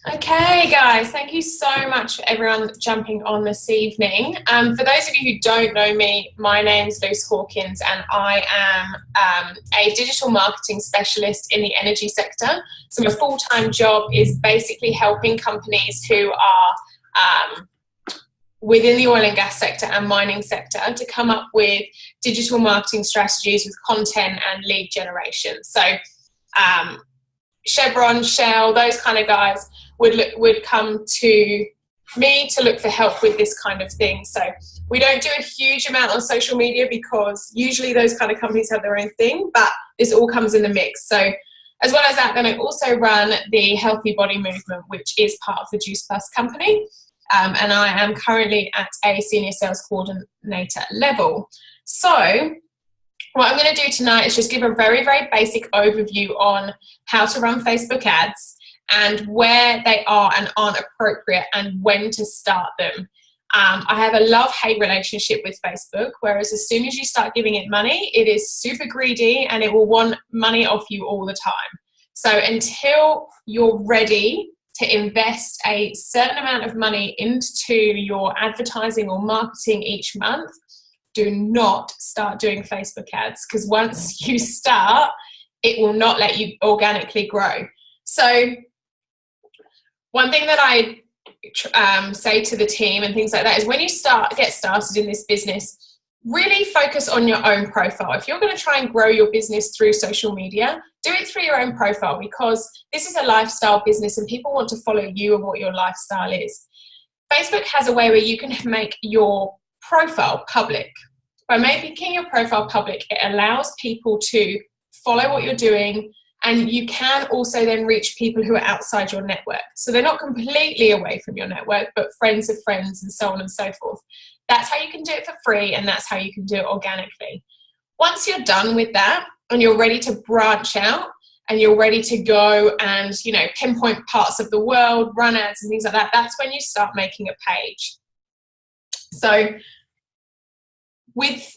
Okay, guys, thank you so much for everyone jumping on this evening. For those of you who don't know me, my name's Luce Hawkins, and I am a digital marketing specialist in the energy sector. So my full-time job is basically helping companies who are within the oil and gas sector and mining sector to come up with digital marketing strategies with content and lead generation. So Chevron, Shell, those kind of guys would come to me to look for help with this kind of thing. So we don't do a huge amount on social media because usually those kind of companies have their own thing, but this all comes in the mix. So as well as that, then I also run the Healthy Body Movement, which is part of the Juice Plus company. And I am currently at a senior sales coordinator level. So what I'm going to do tonight is just give a very, very basic overview on how to run Facebook ads and where they are and aren't appropriate and when to start them. I have a love-hate relationship with Facebook, whereas as soon as you start giving it money, it is super greedy and it will want money off you all the time. So until you're ready to invest a certain amount of money into your advertising or marketing each month, do not start doing Facebook ads, because once you start, it will not let you organically grow. So one thing that I say to the team and things like that is when you get started in this business, really focus on your own profile. If you're going to try and grow your business through social media, do it through your own profile, because this is a lifestyle business and people want to follow you and what your lifestyle is. Facebook has a way where you can make your profile public. By making your profile public, it allows people to follow what you're doing, and you can also then reach people who are outside your network. So they're not completely away from your network, but friends of friends and so on and so forth. That's how you can do it for free, and that's how you can do it organically. Once you're done with that and you're ready to branch out and you're ready to go and, pinpoint parts of the world, run ads and things like that, that's when you start making a page. So with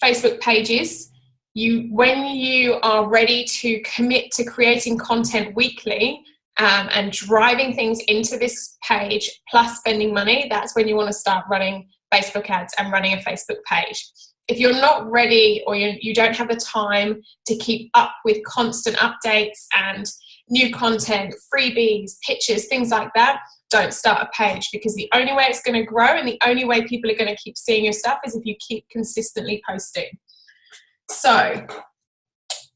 Facebook pages, when you are ready to commit to creating content weekly and driving things into this page plus spending money, that's when you want to start running Facebook ads and running a Facebook page. If you're not ready or you don't have the time to keep up with constant updates and new content, freebies, pictures, things like that, don't start a page, because the only way it's going to grow and the only way people are going to keep seeing your stuff is if you keep consistently posting. So,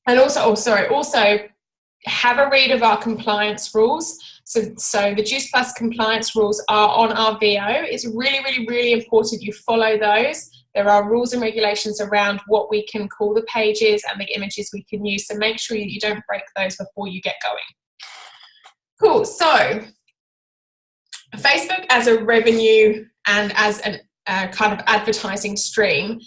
and also have a read of our compliance rules. So the Juice Plus compliance rules are on our VO. It's really, really, really important you follow those. There are rules and regulations around what we can call the pages and the images we can use. So make sure you don't break those before you get going. Cool. So Facebook as a revenue and as a kind of advertising stream,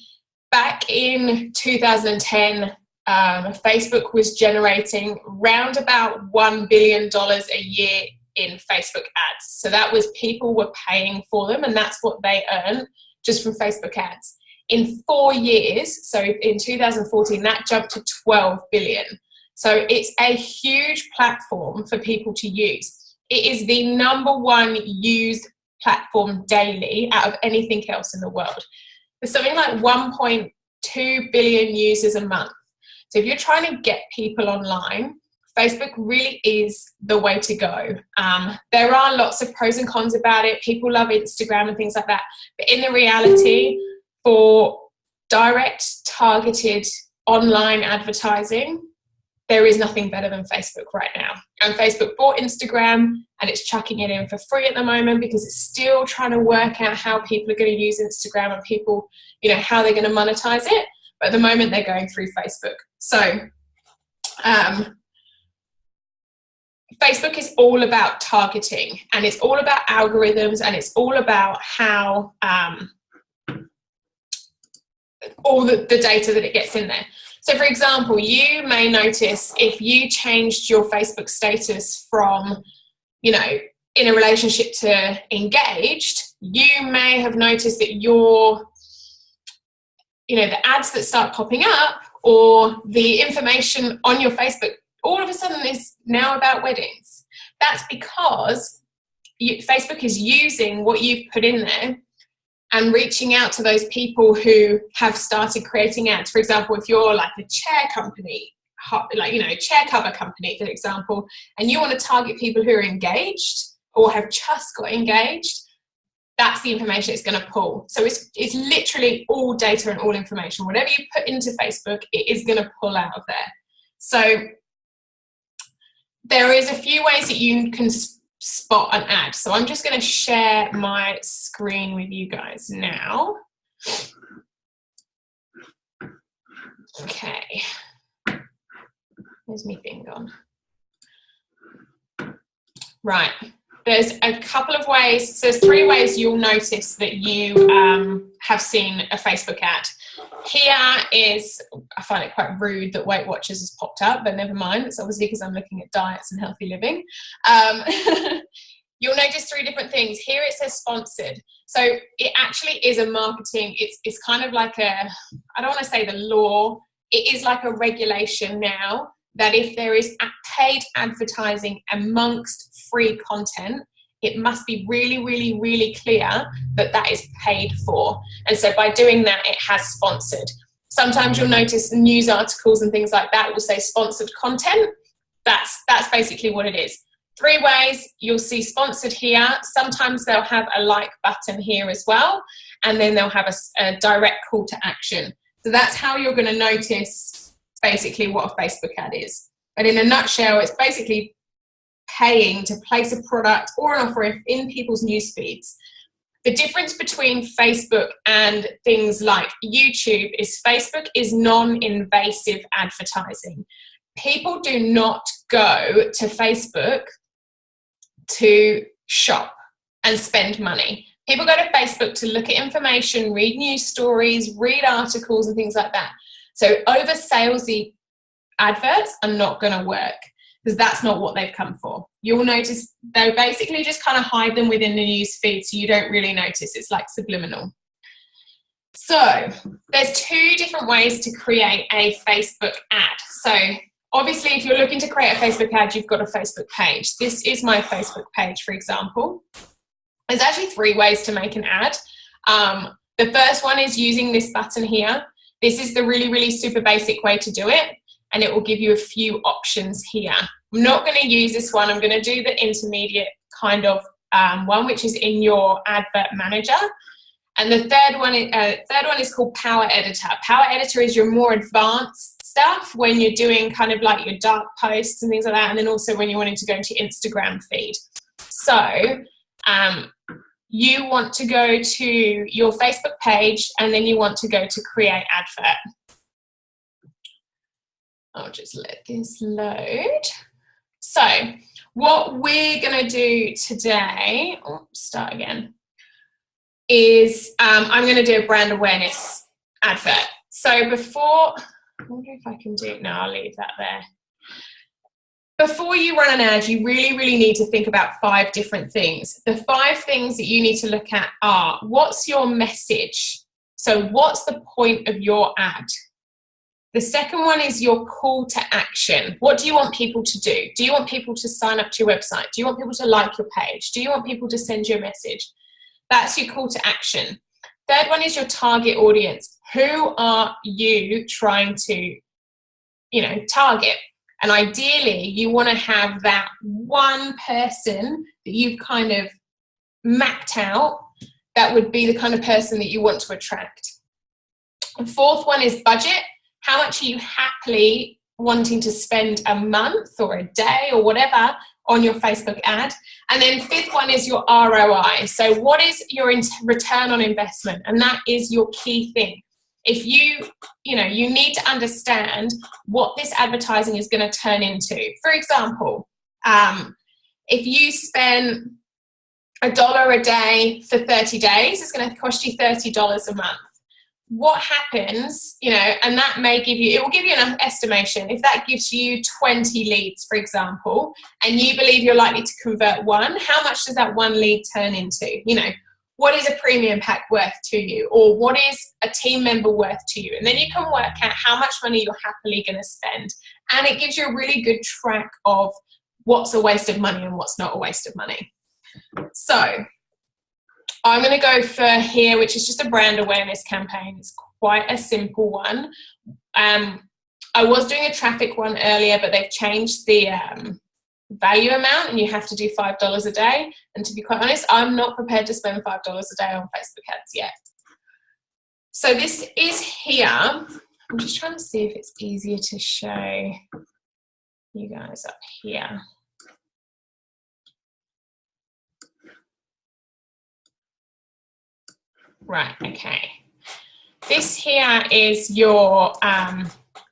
back in 2010, Facebook was generating round about $1 billion a year in Facebook ads. So that was people were paying for them, and that's what they earned just from Facebook ads. In 4 years, so in 2014, that jumped to 12 billion. So it's a huge platform for people to use. It is the #1 used platform daily out of anything else in the world. There's something like 1.2 billion users a month. So if you're trying to get people online, Facebook really is the way to go. There are lots of pros and cons about it. People love Instagram and things like that. But in the reality, for direct, targeted online advertising, there is nothing better than Facebook right now. And Facebook bought Instagram and it's chucking it in for free at the moment because it's still trying to work out how people are going to use Instagram and people, how they're going to monetize it. But at the moment, they're going through Facebook. So Facebook is all about targeting, and it's all about algorithms, and it's all about how all the data that it gets in there. So for example, you may notice if you changed your Facebook status from, in a relationship to engaged, you may have noticed that the ads that start popping up or the information on your Facebook all of a sudden is now about weddings. That's because Facebook is using what you've put in there and reaching out to those people who have started creating ads. For example, if you're like a chair company, like, you know, chair cover company, for example, and you want to target people who are engaged or have just got engaged, that's the information it's going to pull. So it's literally all data and all information. Whatever you put into Facebook, it is going to pull out of there. So there is a few ways that you can spot an ad. So I'm just going to share my screen with you guys now. Okay. Where's my thing gone? Right. There's a couple of ways. So there's 3 ways you'll notice that you have seen a Facebook ad. Here is, I find it quite rude that Weight Watchers has popped up, but never mind. It's obviously because I'm looking at diets and healthy living. You'll notice 3 different things. Here it says sponsored. So it actually is a marketing, it's kind of like a, I don't want to say the law, it is like a regulation now that if there is paid advertising amongst free content, it must be really, really, really clear that that is paid for. And so by doing that, it has sponsored. Sometimes you'll notice news articles and things like that will say sponsored content. That's basically what it is. 3 ways you'll see sponsored here. Sometimes they'll have a like button here as well, and then they'll have a direct call to action. So that's how you're going to notice basically what a Facebook ad is. But in a nutshell, it's basically paying to place a product or an offer in people's news feeds. The difference between Facebook and things like YouTube is Facebook is non-invasive advertising. People do not go to Facebook to shop and spend money. People go to Facebook to look at information, read news stories, read articles and things like that. So over salesy adverts are not going to work because that's not what they've come for. You'll notice they basically just kind of hide them within the news feed so you don't really notice. It's like subliminal. So there's 2 different ways to create a Facebook ad. So obviously if you're looking to create a Facebook ad, you've got a Facebook page. This is my Facebook page, for example. There's actually 3 ways to make an ad. The first one is using this button here. This is the really, really super basic way to do it, and it will give you a few options here. I'm not going to use this one. I'm going to do the intermediate kind of one, which is in your advert manager. And the third one is called Power Editor. Power Editor is your more advanced stuff when you're doing kind of like your dark posts and things like that, and then also when you're wanting to go into your Instagram feed. So you want to go to your Facebook page and then you want to go to create advert. I'll just let this load. So what we're going to do today, start again, is I'm going to do a brand awareness advert. So before, I wonder if I can do it. No, I'll leave that there. Before you run an ad, you really, really need to think about 5 different things. The 5 things that you need to look at are, what's your message? So what's the point of your ad? The second one is your call to action. What do you want people to do? Do you want people to sign up to your website? Do you want people to like your page? Do you want people to send you a message? That's your call to action. Third one is your target audience. Who are you trying to, target? And ideally, you want to have that one person that you've kind of mapped out that would be the kind of person that you want to attract. The fourth one is budget. How much are you happily wanting to spend a month or a day or whatever on your Facebook ad? And then fifth one is your ROI. So what is your return on investment? And that is your key thing. If you need to understand what this advertising is going to turn into. For example, if you spend $1 a day for 30 days, it's going to cost you $30 a month. What happens, and that may give you, it will give you an estimation. If that gives you 20 leads, for example, and you believe you're likely to convert 1, how much does that 1 lead turn into? What is a premium pack worth to you? Or what is a team member worth to you? And then you can work out how much money you're happily going to spend. And it gives you a really good track of what's a waste of money and what's not a waste of money. So I'm going to go for here, which is just a brand awareness campaign. It's quite a simple one. I was doing a traffic one earlier, but they've changed the value amount and you have to do $5 a day. And to be quite honest, I'm not prepared to spend $5 a day on Facebook ads yet. So this is here. I'm just trying to see if it's easier to show you guys up here. Right, okay. This here is your,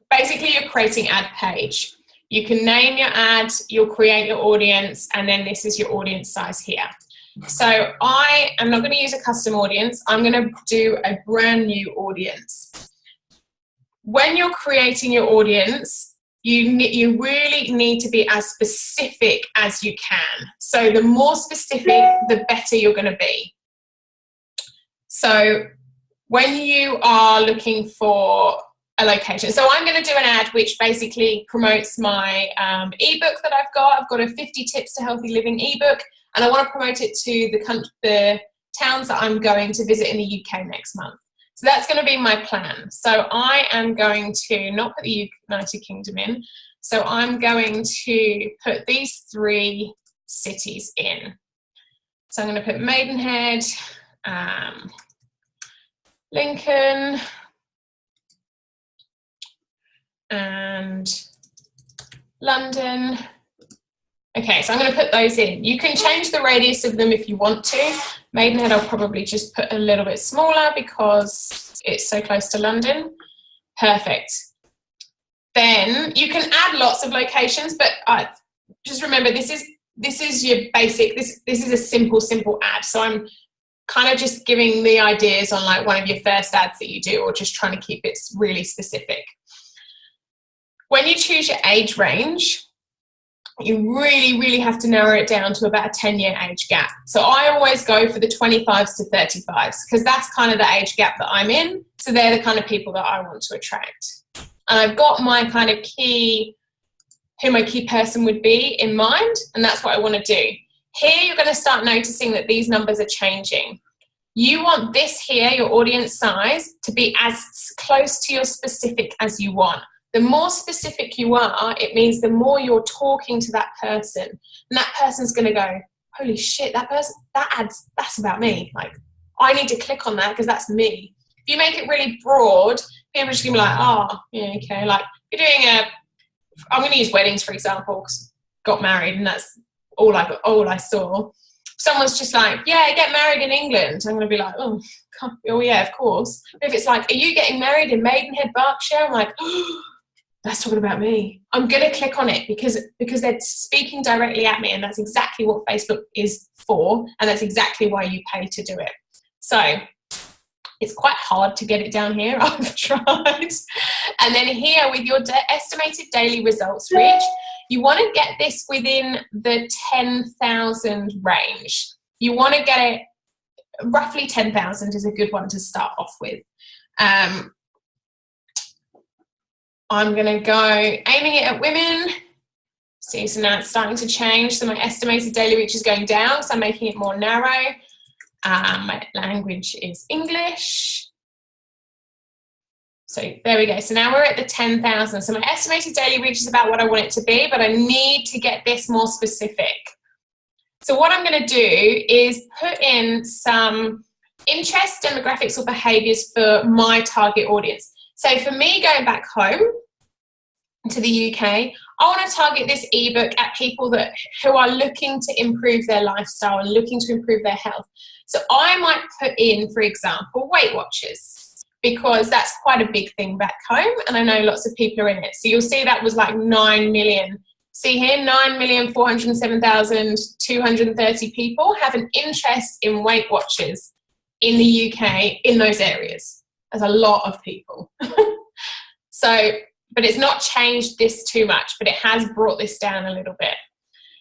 basically you're creating ad page. You can name your ad, you'll create your audience, and then this is your audience size here. So I am not going to use a custom audience. I'm going to do a brand new audience. When you're creating your audience, you really need to be as specific as you can. So the more specific, the better you're going to be. So when you are looking for a location, so I'm going to do an ad which basically promotes my ebook that I've got. I've got a 50 tips to healthy living ebook, and I want to promote it to the towns that I'm going to visit in the UK next month. So that's going to be my plan. So I am going to not put the United Kingdom in. So I'm going to put these 3 cities in. So I'm going to put Maidenhead, Lincoln, and London. Okay, so I'm going to put those in. You can change the radius of them if you want to. Maidenhead I'll probably just put a little bit smaller because it's so close to London. Perfect. Then you can add lots of locations, but just remember this is your basic, this is a simple ad. So I'm kind of just giving the ideas on like one of your first ads that you do, or just trying to keep it really specific. When you choose your age range, you really have to narrow it down to about a 10-year age gap. So I always go for the 25s to 35s because that's kind of the age gap that I'm in. So they're the kind of people that I want to attract. And I've got my kind of who my key person would be in mind, and that's what I want to do. Here you're going to start noticing that these numbers are changing. You want this here, your audience size, to be as close to your specific as you want. The more specific you are, it means the more you're talking to that person. And that person's going to go, holy shit, that's about me. Like, I need to click on that because that's me. If you make it really broad, people are just going to be like, oh, yeah, okay. Like, if you're doing I'm going to use weddings, for example, because I got married and that's all I saw. Someone's just like, yeah, get married in England. I'm going to be like, oh yeah, of course. But if it's like, are you getting married in Maidenhead, Berkshire? I'm like, oh, that's talking about me. I'm going to click on it because they're speaking directly at me, and that's exactly what Facebook is for, and that's exactly why you pay to do it. So it's quite hard to get it down here. I've tried. And then here with your estimated daily results reach, you want to get this within the 10,000 range. You want to get it roughly 10,000 is a good one to start off with. I'm going to go aiming it at women. See, so now it's starting to change. So my estimated daily reach is going down, so I'm making it more narrow. My language is English. So there we go. So now we're at the 10,000. So my estimated daily reach is about what I want it to be, but I need to get this more specific. So what I'm going to do is put in some interests, demographics, or behaviours for my target audience. So for me, going back home to the UK, I want to target this ebook at people who are looking to improve their lifestyle and looking to improve their health. So I might put in, for example, Weight Watchers, because that's quite a big thing back home, and I know lots of people are in it. So you'll see that was like 9 million. See here, 9,407,230 people have an interest in Weight Watchers in the UK in those areas. There's a lot of people. So, but it's not changed this too much, but it has brought this down a little bit.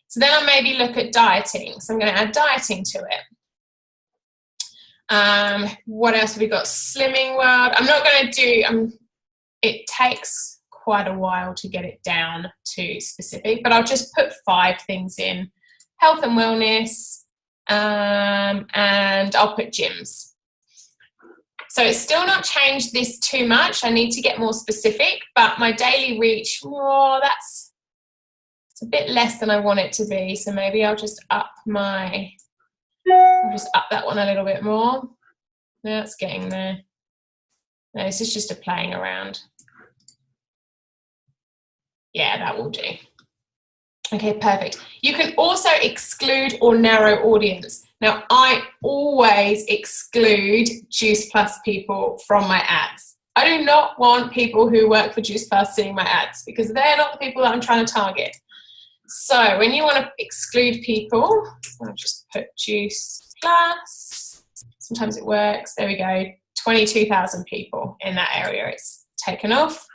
So then I'll maybe look at dieting. So I'm going to add dieting to it. What else have we got? Slimming World. I'm not going to do, it takes quite a while to get it down to specific, but I'll just put 5 things in: health and wellness, and I'll put gyms. So it's still not changed this too much. I need to get more specific, but my daily reach, it's a bit less than I want it to be. So maybe I'll just up that one a little bit more. Now it's getting there. No, this is just a playing around. Yeah, that will do. Okay, perfect. You can also exclude or narrow audience. Now, I always exclude Juice Plus people from my ads. I do not want people who work for Juice Plus seeing my ads because they're not the people that I'm trying to target. So when you want to exclude people, I'll just put Juice Plus. Sometimes it works. There we go. 22,000 people in that area. It's taken off.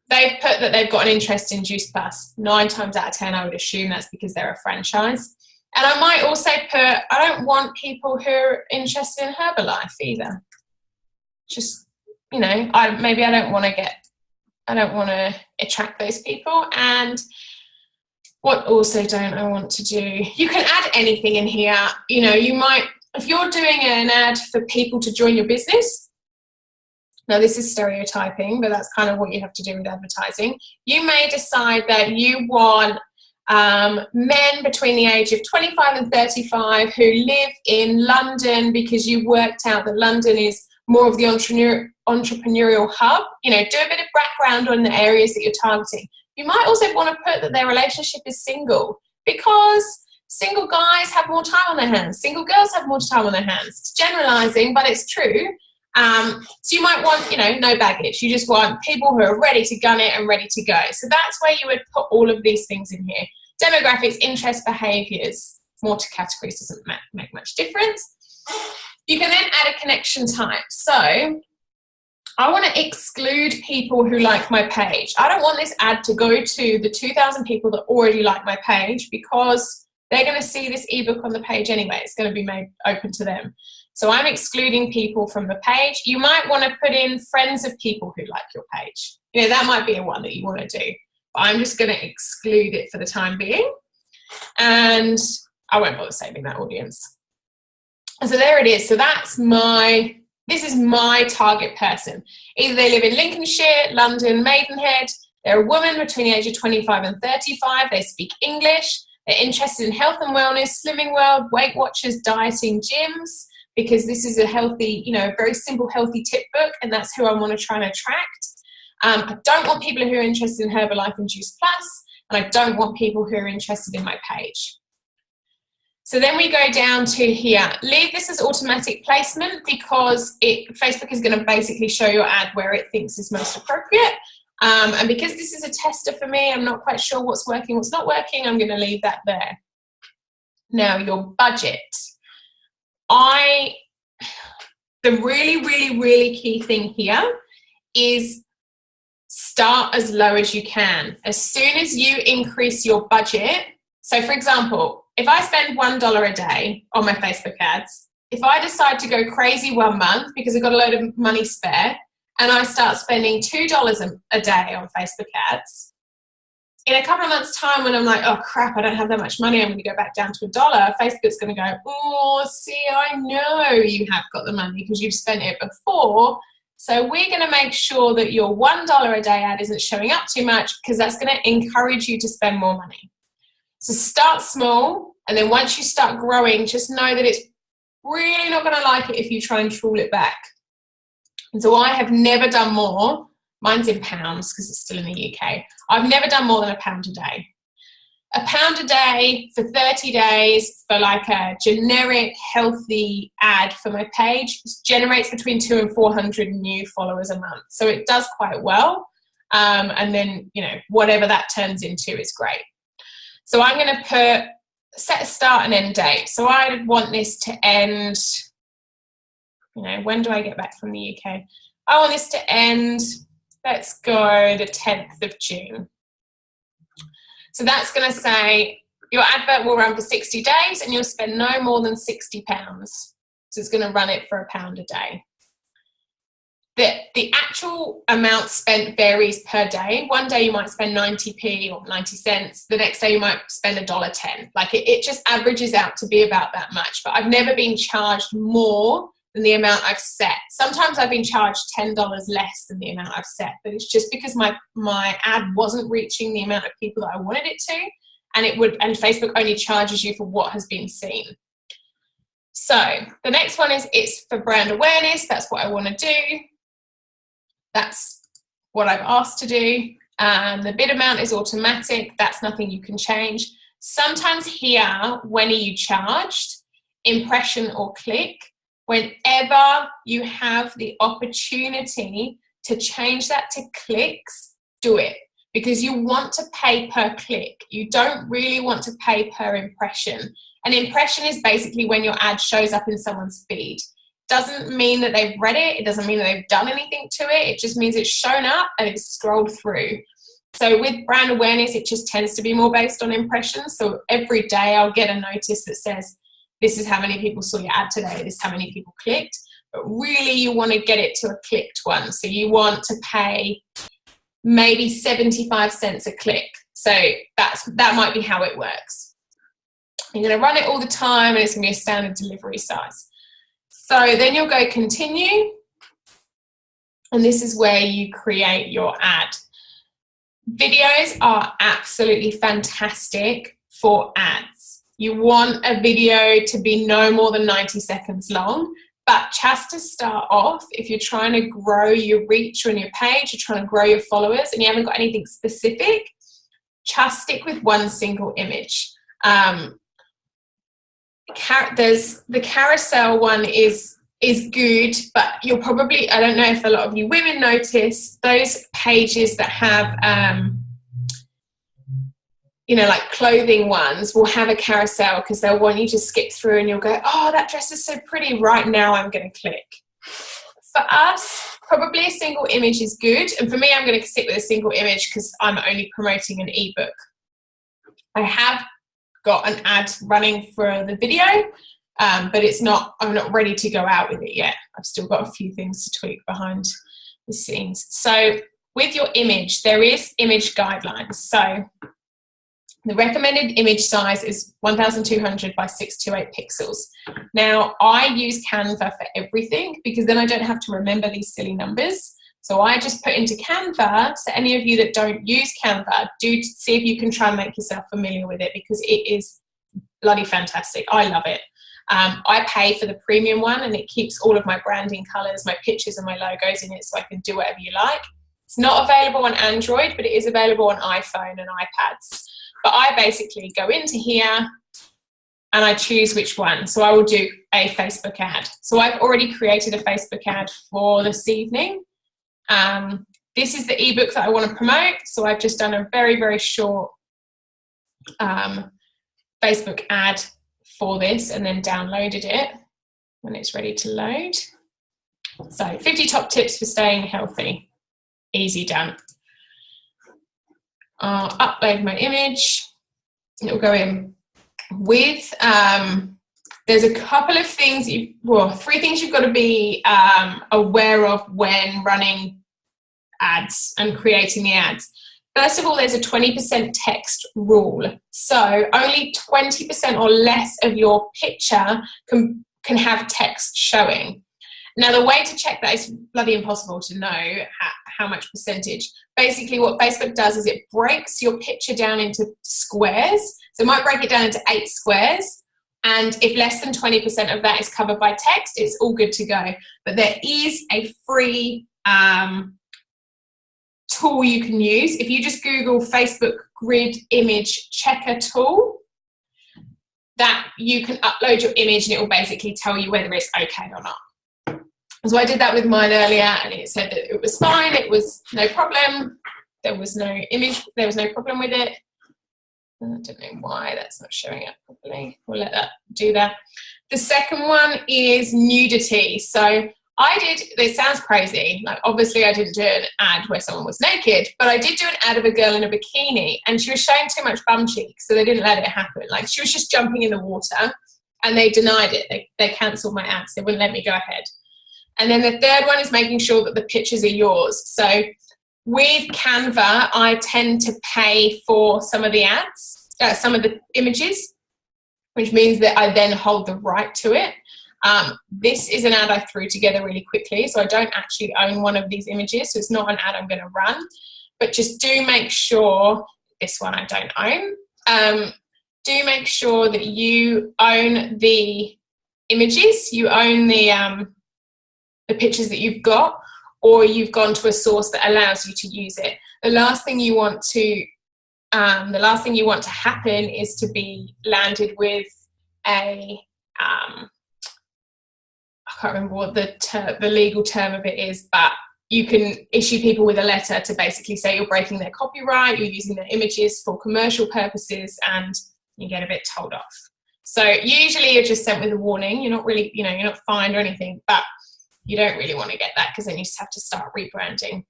They've put that they've got an interest in Juice Plus. 9 times out of 10, I would assume that's because they're a franchise. And I might also put, I don't want people who are interested in Herbalife either. Just, you know, I don't want to attract those people. And what also don't I want to do? You can add anything in here. You know, you might, if you're doing an ad for people to join your business, now this is stereotyping, but that's kind of what you have to do with advertising. You may decide that you want men between the age of 25 and 35 who live in London because you worked out that London is more of the entrepreneurial hub. You know, do a bit of background on the areas that you're targeting. You might also want to put that their relationship is single because single guys have more time on their hands. Single girls have more time on their hands. It's generalizing, but it's true. So you might want, you know, no baggage. You just want people who are ready to gun it and ready to go. So that's where you would put all of these things in here. Demographics, interests, behaviors, more to categories doesn't make much difference. You can then add a connection type. So I want to exclude people who like my page. I don't want this ad to go to the 2,000 people that already like my page because they're going to see this ebook on the page anyway. It's going to be made open to them. So I'm excluding people from the page. You might want to put in friends of people who like your page. You know, that might be a one that you want to do. But I'm just going to exclude it for the time being. And I won't bother saving that audience. And so there it is. So this is my target person. Either they live in Lincolnshire, London, Maidenhead. They're a woman between the age of 25 and 35. They speak English. They're interested in health and wellness, Slimming World, Weight Watchers, dieting, gyms, because this is a healthy, you know, very simple healthy tip book, and that's who I want to try and attract. I don't want people who are interested in Herbalife and Juice Plus, and I don't want people who are interested in my page. So then we go down to here. Leave this as automatic placement because Facebook is going to basically show your ad where it thinks is most appropriate. And because this is a tester for me, I'm not quite sure what's working, what's not working. I'm going to leave that there. Now, your budget. The really, really, really key thing here is start as low as you can. As soon as you increase your budget, so for example, if I spend $1 a day on my Facebook ads, if I decide to go crazy one month because I've got a load of money spare and I start spending $2 a day on Facebook ads, in a couple of months' time when I'm like, oh crap, I don't have that much money, I'm going to go back down to $1, Facebook's going to go, oh, see, I know you have got the money because you've spent it before. So we're going to make sure that your $1 a day ad isn't showing up too much because that's going to encourage you to spend more money. So start small, and then once you start growing, just know that it's really not going to like it if you try and trawl it back. And so I have never done more. Mine's in pounds because it's still in the UK. I've never done more than £1 a day. £1 a day for 30 days for like a generic healthy ad for my page generates between 200 and 400 new followers a month. So it does quite well. And then, you know, whatever that turns into is great. So I'm going to set a start and end date. So I want this to end, you know, when do I get back from the UK? I want this to end, let's go the 10th of June. So that's going to say your advert will run for 60 days and you'll spend no more than £60. So it's going to run it for £1 a day. the actual amount spent varies per day. One day you might spend 90p or 90 cents. The next day you might spend $1.10. Like it just averages out to be about that much. But I've never been charged more than the amount I've set. Sometimes I've been charged $10 less than the amount I've set, but it's just because my ad wasn't reaching the amount of people that I wanted it to, and Facebook only charges you for what has been seen. So the next one is it's for brand awareness. That's what I want to do. That's what I've asked to do. The bid amount is automatic. That's nothing you can change. Sometimes here, when are you charged? Impression or click. Whenever you have the opportunity to change that to clicks, do it. Because you want to pay per click. You don't really want to pay per impression. An impression is basically when your ad shows up in someone's feed. Doesn't mean that they've read it. It doesn't mean that they've done anything to it. It just means it's shown up and it's scrolled through. So with brand awareness, it just tends to be more based on impressions. So every day I'll get a notice that says, this is how many people saw your ad today. This is how many people clicked. But really you want to get it to a clicked one. So you want to pay maybe 75 cents a click. So that might be how it works. You're going to run it all the time and it's going to be a standard delivery size. So then you'll go continue, and this is where you create your ad. Videos are absolutely fantastic for ads. You want a video to be no more than 90 seconds long, but just to start off, if you're trying to grow your reach on your page, you're trying to grow your followers and you haven't got anything specific, just stick with one single image. There's the carousel one is good, but you'll probably, I don't know if a lot of you women notice those pages that have like clothing ones will have a carousel because they'll want you to skip through and you'll go, oh, that dress is so pretty, right now I'm going to click. For us, probably a single image is good, and for me I'm going to stick with a single image because I'm only promoting an ebook. I have got an ad running for the video, but I'm not ready to go out with it yet. I've still got a few things to tweak behind the scenes. So with your image, there is image guidelines. So the recommended image size is 1200 by 628 pixels. Now I use Canva for everything because then I don't have to remember these silly numbers. So I just put into Canva. So any of you that don't use Canva, do see if you can try and make yourself familiar with it because it is bloody fantastic. I love it. I pay for the premium one and it keeps all of my branding colors, my pictures and my logos in it so I can do whatever you like. It's not available on Android, but it is available on iPhone and iPads. But I basically go into here and I choose which one. So I will do a Facebook ad. So I've already created a Facebook ad for this evening. This is the ebook that I want to promote. So I've just done a very, very short Facebook ad for this and then downloaded it when it's ready to load. So 50 top tips for staying healthy. Easy done. I'll upload my image. It will go in with, there's a couple of things, three things you've got to be aware of when running ads and creating the ads. First of all, there's a 20% text rule. So only 20% or less of your picture can have text showing. Now, the way to check that is bloody impossible to know how much percentage. Basically, what Facebook does is it breaks your picture down into squares. So it might break it down into 8 squares. And if less than 20% of that is covered by text, it's all good to go. But there is a free tool you can use. If you just Google Facebook Grid Image Checker tool, that you can upload your image and it will basically tell you whether it's okay or not. So I did that with mine earlier and it said that it was fine, it was no problem, there was no image, there was no problem with it. I don't know why that's not showing up properly. We'll let that do that. The second one is nudity. So it sounds crazy, like obviously I didn't do an ad where someone was naked, but I did do an ad of a girl in a bikini and she was showing too much bum cheek, so they didn't let it happen. Like she was just jumping in the water and they denied it. They cancelled my ads, they wouldn't let me go ahead. And then the third one is making sure that the pictures are yours. So with Canva, I tend to pay for some of the ads, some of the images, which means that I then hold the right to it. This is an ad I threw together really quickly, so I don't actually own one of these images, so it's not an ad I'm going to run. But just do make sure, this one I don't own, do make sure that you own the images, you own the pictures that you've got, or you've gone to a source that allows you to use it. The last thing you want to happen is to be landed with a I can't remember what the legal term of it is, but you can issue people with a letter to basically say you're breaking their copyright, you're using their images for commercial purposes, and you get a bit told off. So usually you're just sent with a warning. You're not really, you're not fined or anything, but you don't really want to get that because then you just have to start rebranding.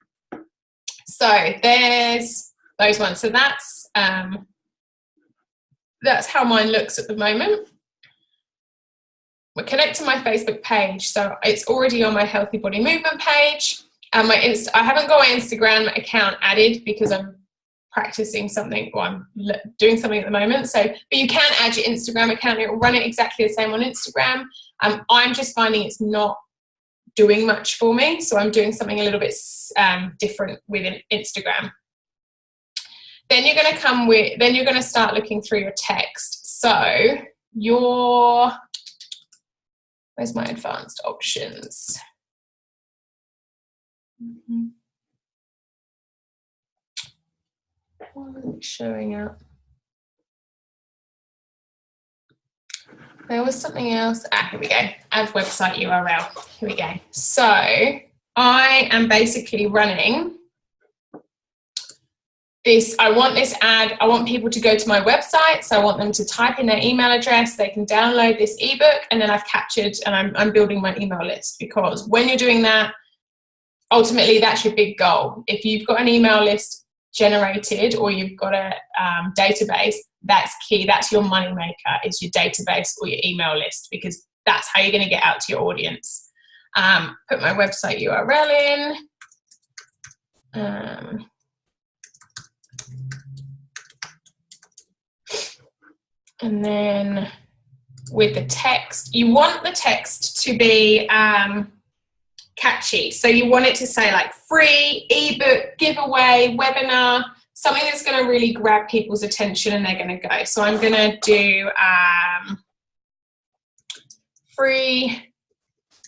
So there's those ones. So that's how mine looks at the moment. We're connecting my Facebook page, so it's already on my Healthy Body Movement page. And I haven't got my Instagram account added because I'm practicing something, or I'm doing something at the moment. So, but you can add your Instagram account. It will run it exactly the same on Instagram. I'm just finding it's not doing much for me, so I'm doing something a little bit different with Instagram. Then you're going to start looking through your text. So where's my advanced options? Showing up. There was something else. Here we go. Add website URL. Here we go. So I am basically running this. I want this ad. I want people to go to my website. So I want them to type in their email address. They can download this ebook, and then I've captured and I'm building my email list, because when you're doing that, ultimately that's your big goal. If you've got an email list generated, or you've got a database, that's key. That's your money maker, is your database or your email list, because that's how you're going to get out to your audience. Put my website URL in. And then with the text, you want the text to be catchy. So you want it to say like free, ebook, giveaway, webinar, something that's going to really grab people's attention and they're going to go. So I'm going to do free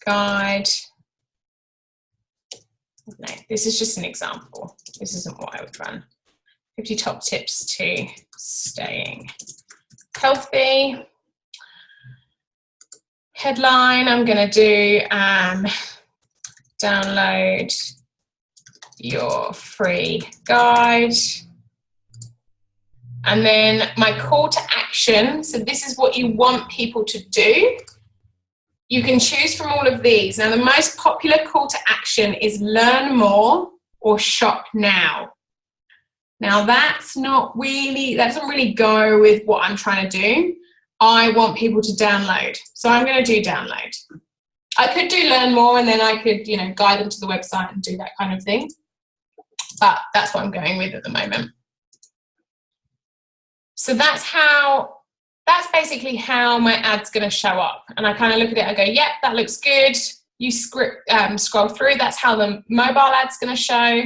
guide. No, this is just an example. This isn't what I would run. 50 top tips to staying healthy. Headline, I'm going to do download your free guide. And then my call to action, so this is what you want people to do. You can choose from all of these. Now, the most popular call to action is learn more or shop now. Now, that doesn't really go with what I'm trying to do. I want people to download. So I'm going to do download. I could do learn more, and then I could, guide them to the website and do that kind of thing. But that's what I'm going with at the moment. So that's basically how my ad's going to show up. And I kind of look at it, I go, yep, that looks good. You scroll through, that's how the mobile ad's going to show.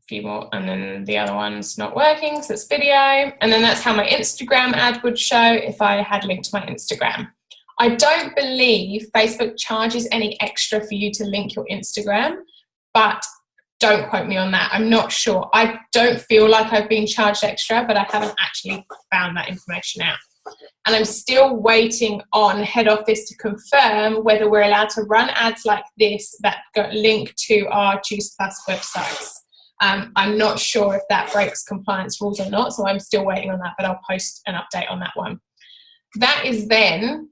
Few more, and then the other one's not working, so it's video. And then that's how my Instagram ad would show if I had linked to my Instagram. I don't believe Facebook charges any extra for you to link your Instagram, but don't quote me on that. I'm not sure. I don't feel like I've been charged extra, but I haven't actually found that information out. And I'm still waiting on head office to confirm whether we're allowed to run ads like this that link to our Juice Plus websites. I'm not sure if that breaks compliance rules or not, so I'm still waiting on that, but I'll post an update on that one. That is then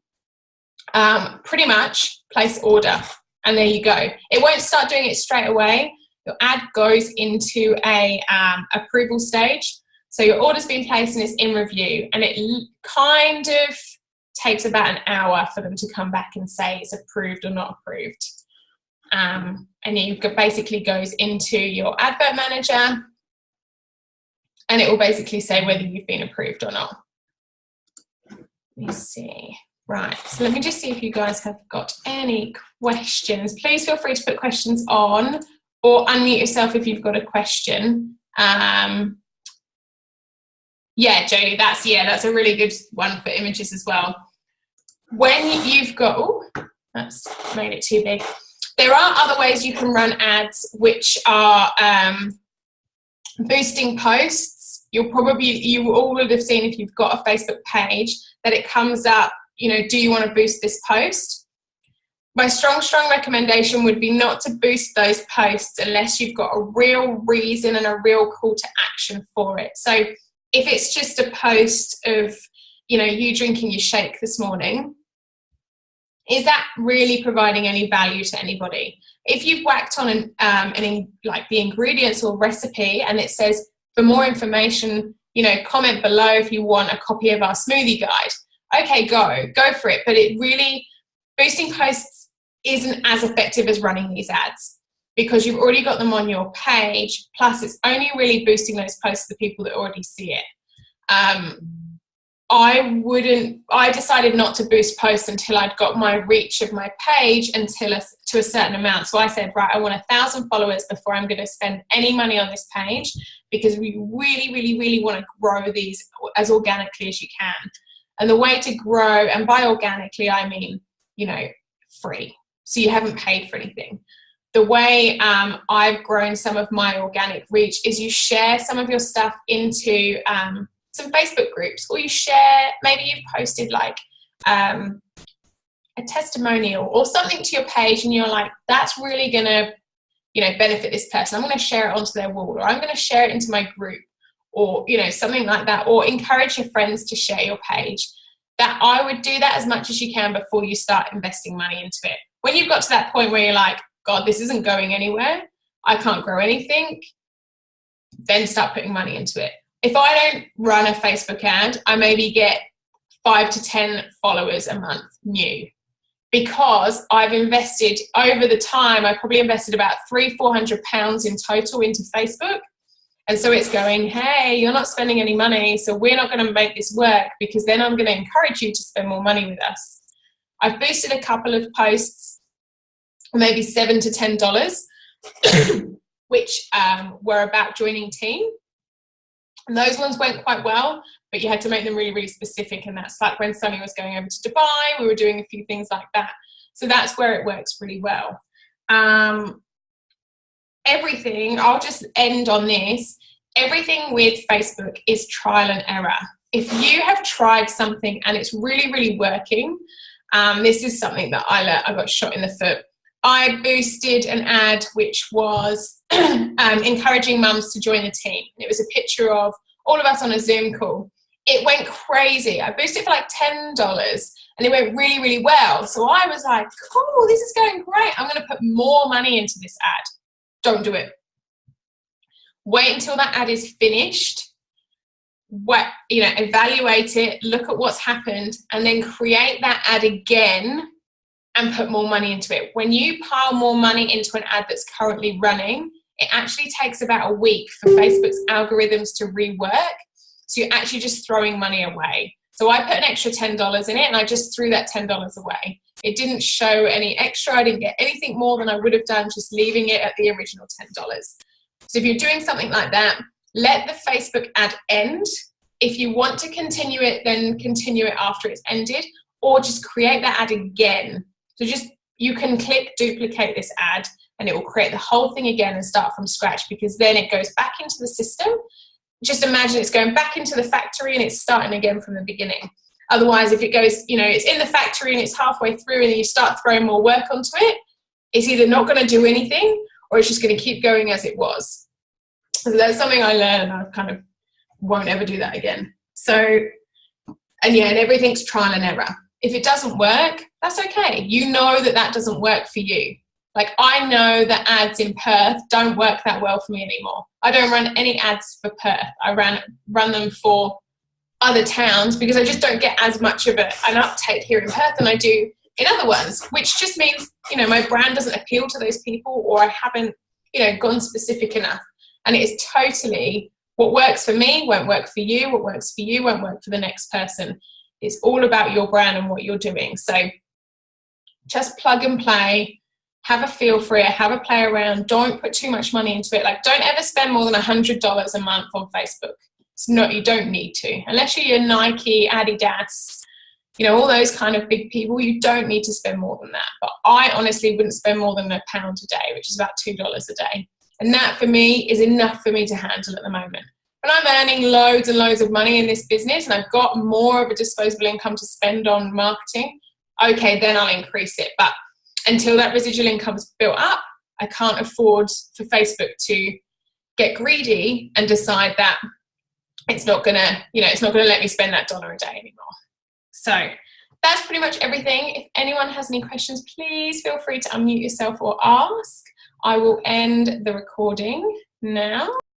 pretty much place order, and there you go. It won't start doing it straight away. Your ad goes into a approval stage. So your order's been placed and it's in review, and it kind of takes about an hour for them to come back and say it's approved or not approved. And it basically goes into your advert manager, and it will basically say whether you've been approved or not. Let me see. Right, so let me just see if you guys have got any questions. Please feel free to put questions on, or unmute yourself if you've got a question. Yeah, Jodie, that's a really good one for images as well. When you've got, oh, that's made it too big. There are other ways you can run ads which are boosting posts. You all would have seen if you've got a Facebook page that it comes up, you know, do you want to boost this post? My strong recommendation would be not to boost those posts unless you've got a real reason and a real call to action for it. So if it's just a post of, you know, you drinking your shake this morning, is that really providing any value to anybody? If you've whacked on like the ingredients or recipe and it says, for more information, you know, comment below if you want a copy of our smoothie guide. Okay, go for it. But it really, boosting posts isn't as effective as running these ads because you've already got them on your page. Plus, it's only really boosting those posts to the people that already see it. I decided not to boost posts until I'd got my reach of my page to a certain amount. So I said, right, I want 1,000 followers before I'm going to spend any money on this page, because we really, really, really want to grow these as organically as you can. And the way to grow, and by organically, I mean, you know, free. So you haven't paid for anything. The way I've grown some of my organic reach is you share some of your stuff into some Facebook groups, or you share, maybe you've posted like a testimonial or something to your page and you're like, that's really going to, you know, benefit this person. I'm going to share it onto their wall, or I'm going to share it into my group, or, you know, something like that, or encourage your friends to share your page. That I would do that as much as you can before you start investing money into it. When you've got to that point where you're like, God, this isn't going anywhere, I can't grow anything, then start putting money into it. If I don't run a Facebook ad, I maybe get 5 to 10 followers a month new, because I've invested over the time, I probably invested about £300-400 in total into Facebook. And so it's going, hey, you're not spending any money, so we're not going to make this work, because then I'm going to encourage you to spend more money with us. I've boosted a couple of posts, maybe $7 to $10, which were about joining team. And those ones went quite well, but you had to make them really, really specific. And that's like when Sunny was going over to Dubai, we were doing a few things like that. So that's where it works really well. Everything, I'll just end on this. Everything with Facebook is trial and error. If you have tried something and it's really, really working, this is something that I got shot in the foot. I boosted an ad which was encouraging mums to join the team. It was a picture of all of us on a Zoom call. It went crazy. I boosted it for like $10 and it went really, really well. So I was like, cool, this is going great. I'm going to put more money into this ad. Don't do it. Wait until that ad is finished. Evaluate it, look at what's happened, and then create that ad again and put more money into it. When you pile more money into an ad that's currently running, it actually takes about a week for Facebook's algorithms to rework. So you're actually just throwing money away. So I put an extra $10 in it and I just threw that $10 away. It didn't show any extra. I didn't get anything more than I would have done just leaving it at the original $10. So if you're doing something like that, let the Facebook ad end. If you want to continue it, then continue it after it's ended, or just create that ad again. So you can click duplicate this ad and it will create the whole thing again and start from scratch, because then it goes back into the system. Just imagine it's going back into the factory and it's starting again from the beginning. Otherwise, if it goes, it's in the factory and it's halfway through and then you start throwing more work onto it, it's either not going to do anything or it's just going to keep going as it was. So that's something I learned, and I kind of won't ever do that again. So, and everything's trial and error. If it doesn't work, that's okay. You know that doesn't work for you. Like, I know that ads in Perth don't work that well for me anymore. I don't run any ads for Perth. I run them for other towns because I just don't get as much of an uptake here in Perth than I do in other ones, which just means, you know, my brand doesn't appeal to those people, or I haven't, you know, gone specific enough. And it is totally, what works for me won't work for you, what works for you won't work for the next person. It's all about your brand and what you're doing. So just plug and play, have a feel for it, have a play around. Don't put too much money into it. Like, don't ever spend more than $100 a month on Facebook. It's not, you don't need to. Unless you're Nike, Adidas, you know, all those kind of big people, you don't need to spend more than that. But I honestly wouldn't spend more than £1 a day, which is about $2 a day. And that for me is enough for me to handle at the moment. When I'm earning loads and loads of money in this business and I've got more of a disposable income to spend on marketing, okay, then I'll increase it. But until that residual income's built up, I can't afford for Facebook to get greedy and decide that it's not gonna, you know, it's not gonna let me spend that $1 a day anymore. So that's pretty much everything. If anyone has any questions, please feel free to unmute yourself or ask. I will end the recording now.